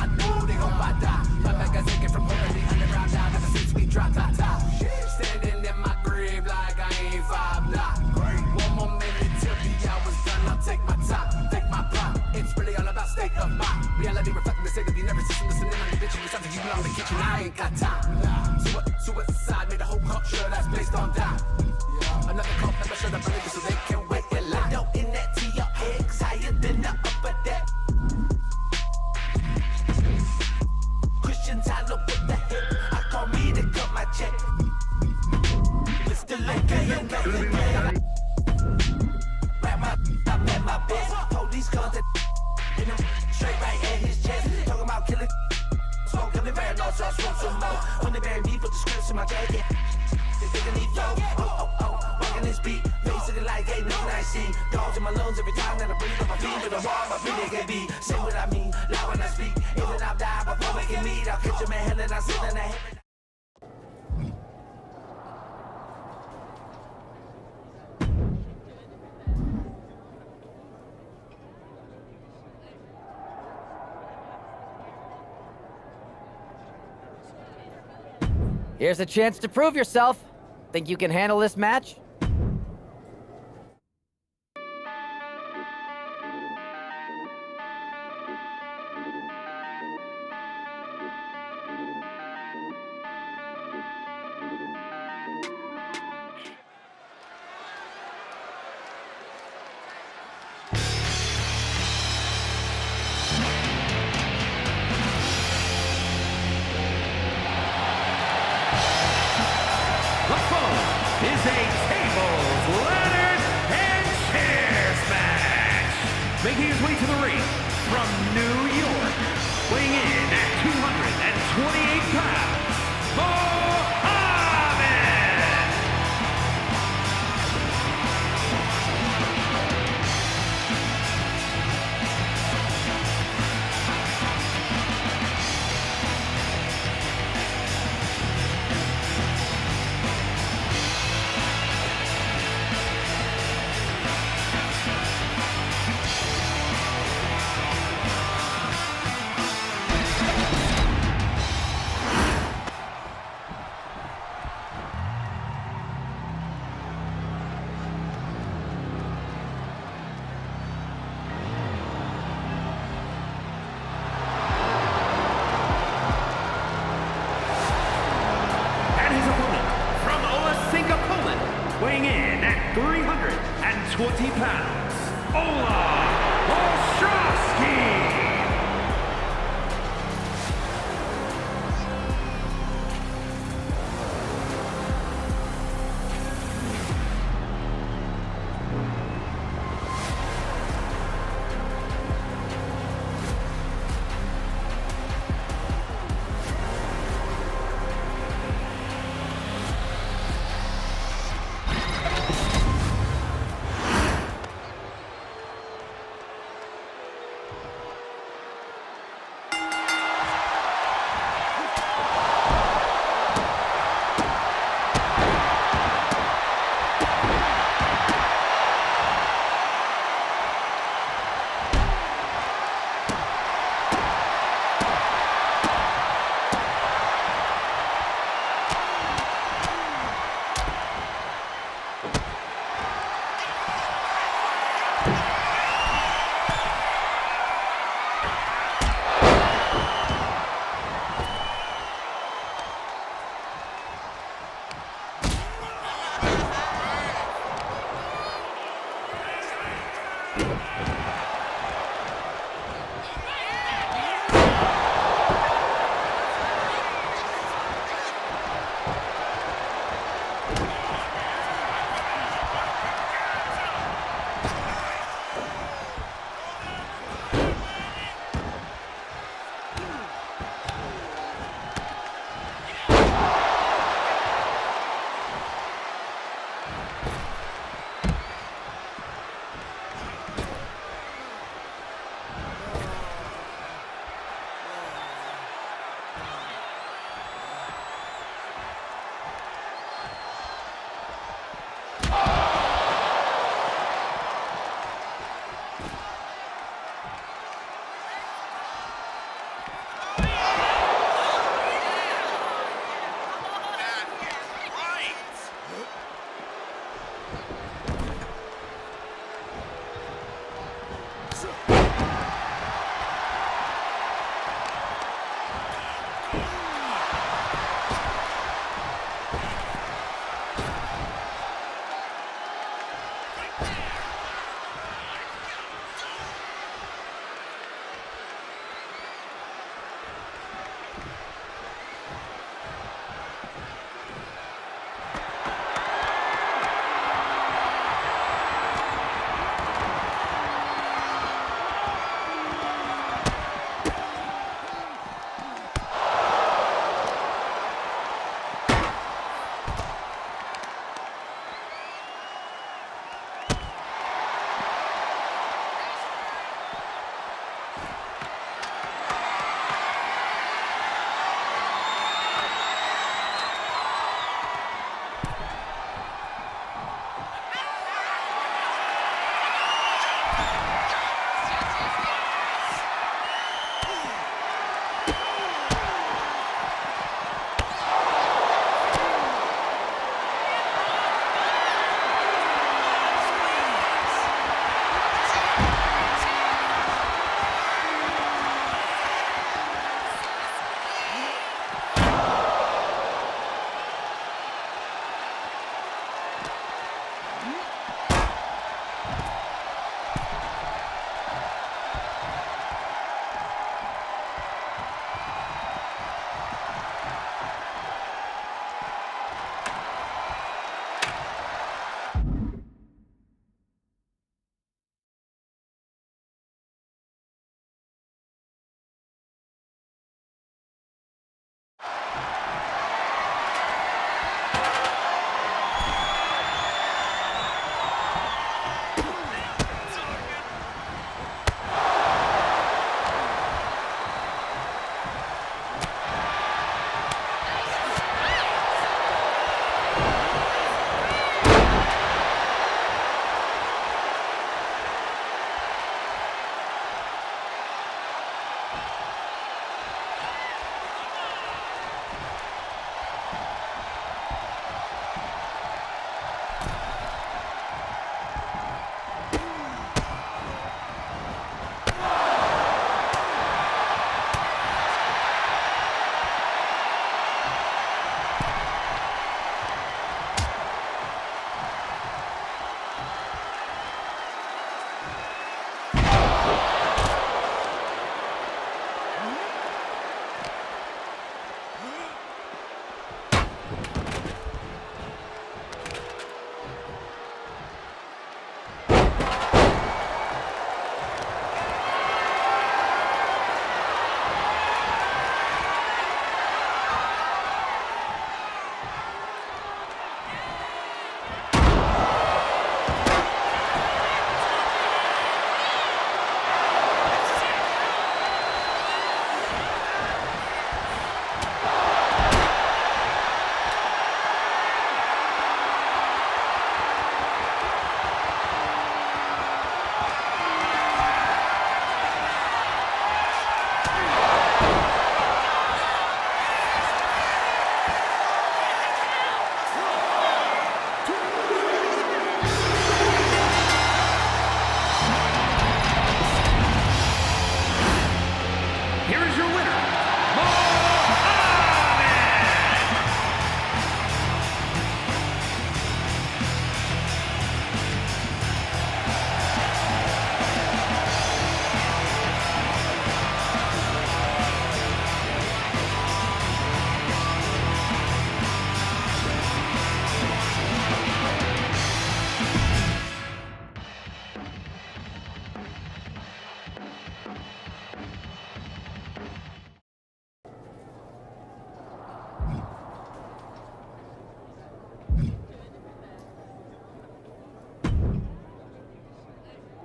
I know they hope I die. My magazine came from over the underground down, ever since we dropped top. Standing in my grave like I ain't 5 block. One more minute till the hour's done, I'll take my time, take my pop. It's really all about state of mind. Reality reflecting the state of the nervous system. Listening on the bitch, and something you belong in the kitchen. I ain't got time. Suicide made a whole culture that's based on die. Another cult never shut up early so they can wait and lie. Window in that to your head, 'cause higher than the upper deck. Christian Tyler with the hip. I call me to cut my check. It's the okay. Grab my, I'm at my best. Police guns that in him straight right at his chest. Talking about killing. Smoke every bear, no, so I smoke some more. When they bury me, put the scripts in my jacket. They think I need flow. Oh, walking this beat. Facing it like, hey, nothing I see. Dogs in my lungs every time that I breathe on my feet. But the wall, my feet can be. Say what I mean, loud when I speak. Even I'll die before we can meet. I'll catch him in hell and I'll sit in the heaven. Here's a chance to prove yourself. Think you can handle this match? Is a tables, ladders, and chairs match. Making his way to the ring from New York, weighing in at 228 pounds, Mohammed. Weighing in at 320 pounds, Ola Ostrowski.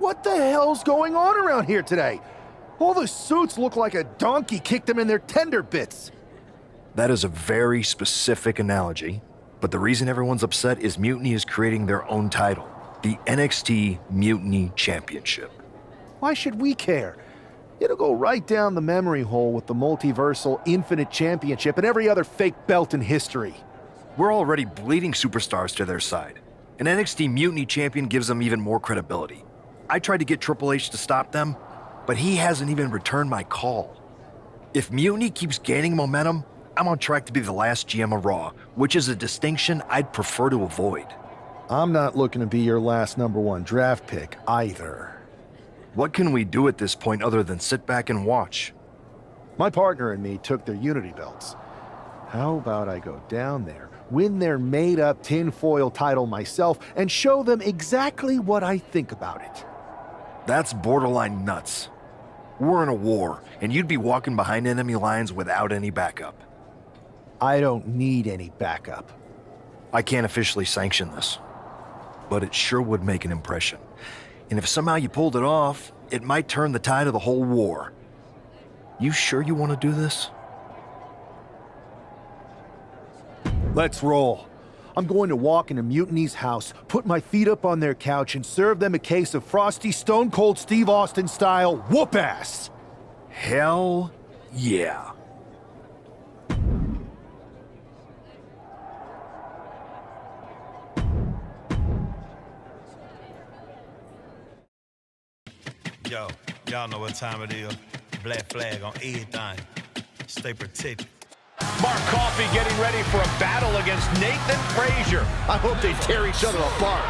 What the hell's going on around here today? All the suits look like a donkey kicked them in their tender bits. That is a very specific analogy, but the reason everyone's upset is Mutiny is creating their own title, the NXT Mutiny Championship. Why should we care? It'll go right down the memory hole with the multiversal Infinite Championship and every other fake belt in history. We're already bleeding superstars to their side. An NXT Mutiny champion gives them even more credibility. I tried to get Triple H to stop them, but he hasn't even returned my call. If Mutiny keeps gaining momentum, I'm on track to be the last GM of Raw, which is a distinction I'd prefer to avoid. I'm not looking to be your last #1 draft pick either. What can we do at this point other than sit back and watch? My partner and me took their Unity belts. How about I go down there, win their made-up tinfoil title myself, and show them exactly what I think about it? That's borderline nuts. We're in a war, and you'd be walking behind enemy lines without any backup. I don't need any backup. I can't officially sanction this, but it sure would make an impression. And if somehow you pulled it off, it might turn the tide of the whole war. You sure you want to do this? Let's roll. I'm going to walk into Mutiny's house, put my feet up on their couch, and serve them a case of frosty Stone Cold Steve Austin style whoop-ass. Hell yeah. Yo, y'all know what time it is. Black flag on everything. Stay protected. Mark Coffey getting ready for a battle against Nathan Frazier. I hope they tear each other apart.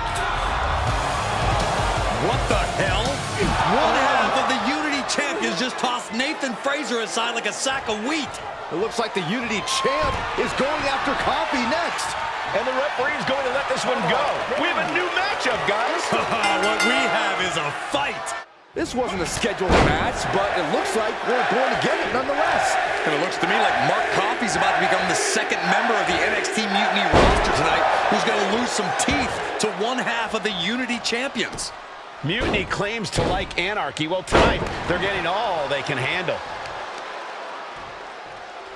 What the hell? One half of the Unity champions just tossed Nathan Frazier aside like a sack of wheat. It looks like the Unity champ is going after Coffey next. And the referee's going to let this one go. We have a new matchup, guys. What we have is a fight. This wasn't a scheduled match, but it looks like we're going to get it nonetheless. And it looks to me like Mark Coffey's about to become the second member of the NXT Mutiny roster tonight who's going to lose some teeth to one half of the Unity champions. Mutiny claims to like anarchy. Well, tonight, they're getting all they can handle.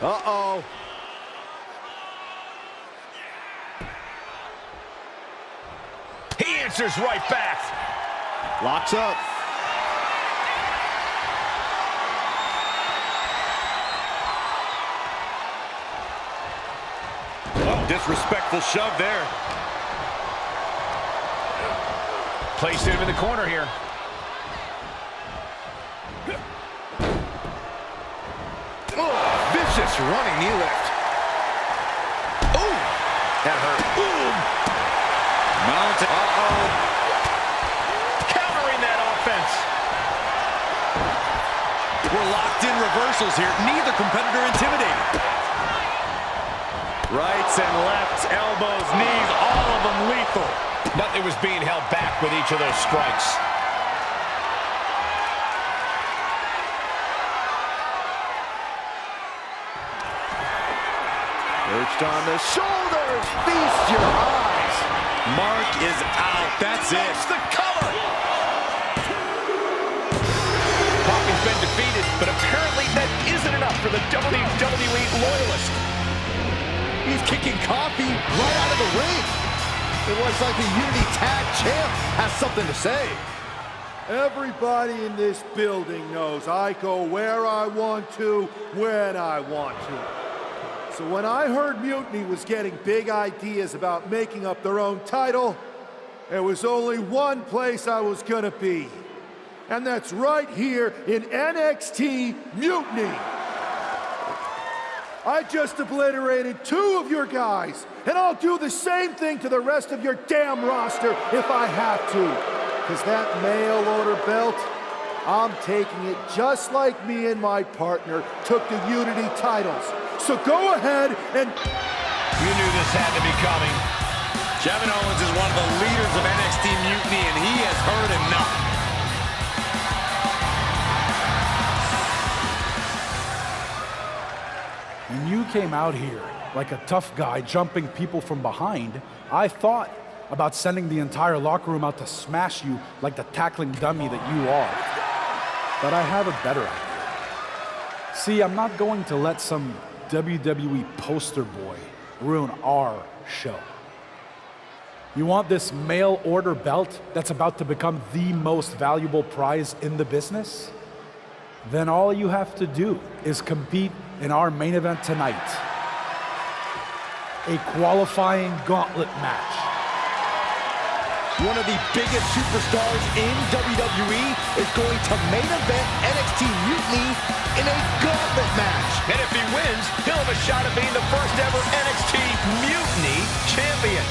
Uh-oh. He answers right back. Locks up. Disrespectful shove there. Placed him in the corner here. Oh, vicious running knee lift. Ooh, that hurt. Boom. Mounted. Uh-oh. Countering that offense. We're locked in reversals here. Neither competitor intimidated. Rights and lefts, elbows, knees, all of them lethal. Nothing was being held back with each of those strikes. Perched on the shoulders, feast your eyes. Mark is out. That's it. The cover. Coffey's been defeated, but apparently that isn't enough for the WWE loyalist. He's kicking Coffey right out of the ring. It looks like the Unity Tag Champ has something to say. Everybody in this building knows I go where I want to, when I want to. So when I heard Mutiny was getting big ideas about making up their own title, there was only one place I was gonna be. And that's right here in NXT Mutiny. I just obliterated 2 of your guys, and I'll do the same thing to the rest of your damn roster if I have to. Because that mail order belt, I'm taking it just like me and my partner took the Unity titles. So go ahead and... You knew this had to be coming. Kevin Owens is one of the leaders of NXT Mutiny, and he has heard enough. When you came out here like a tough guy jumping people from behind, I thought about sending the entire locker room out to smash you like the tackling dummy that you are. But I have a better idea. See, I'm not going to let some WWE poster boy ruin our show. You want this mail order belt that's about to become the most valuable prize in the business? Then all you have to do is compete in our main event tonight. A qualifying gauntlet match. One of the biggest superstars in WWE is going to main event NXT Mutiny in a gauntlet match. And if he wins, he'll have a shot at being the first ever NXT Mutiny champion.